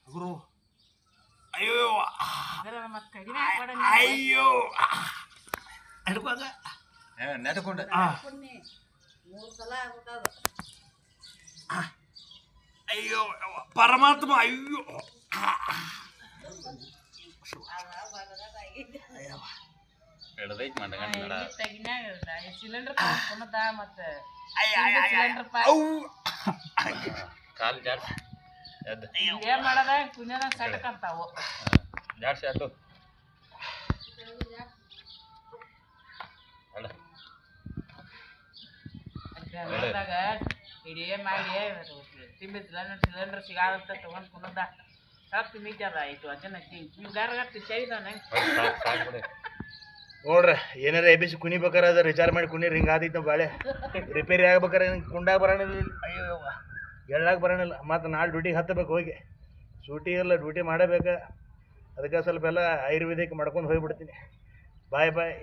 ಗುರು ಅಯ್ಯೋ ಅಯ್ಯೋ ಹಿಡ್ಕೋದ ನೆಟ್ಕೊಂಡ ಅಯ್ಯೋ ಪರಮಾತ್ಮ ಅಯ್ಯೋ ಸಿಲಿಂಡರ್ ಮತ್ತೆ ಕಾಲು ಜಾಡ್ಸಿ ಏನ್ ಮಾಡದ ಕುಂಜನ ಸಟಕಂತಾವು ಜಾಡ್ಸಿ ಅಡ್ಡು ಹೊಲದಾಗ ಇಡೀ ಮಾಡಿ ತಿಂಬಿ ಸಿಲಿಂಡರ್ ಸಿಗಾದಂತ ತಗೊಂಡ್ ಕುಣದ ಸಾಕು ತಿಮ್ಮಿದ್ದ ಆಯ್ತು ಅಜ್ಜನ ನೀವು ಗಾರಗಟ್ಟಿ ಸೇರಿದಾನೆ ನೋಡ್ರಿ ಏನಾರ ಎಬ್ಬಿಸಿ ಕುಣಿಬೇಕಾರ ಅದ ರಿಚಾರ್ಜ್ ಮಾಡಿ ಕುಣೀರಿ ಹಿಂಗೆ ಆದಿತ್ತು ಬಾಳೆ ರಿಪೇರಿ ಆಗ್ಬೇಕಾರೆ ಕುಂಡಾಗ ಬರೋಣಿಲ್ಲ ಅಯ್ಯೋ ಎಳ್ಳಾಗ ಬರೋಣಿಲ್ಲ ಮತ್ತು ನಾಳೆ ಡ್ಯೂಟಿಗೆ ಹತ್ತಬೇಕು ಹೋಗಿ ಸೂಟಿ ಇಲ್ಲ ಡ್ಯೂಟಿ ಮಾಡಬೇಕು ಅದಕ್ಕೆ ಸ್ವಲ್ಪ ಎಲ್ಲ ಆಯುರ್ವೇದಿಕ್ ಮಾಡ್ಕೊಂಡು ಹೋಗ್ಬಿಡ್ತೀನಿ ಬಾಯ್ ಬಾಯ್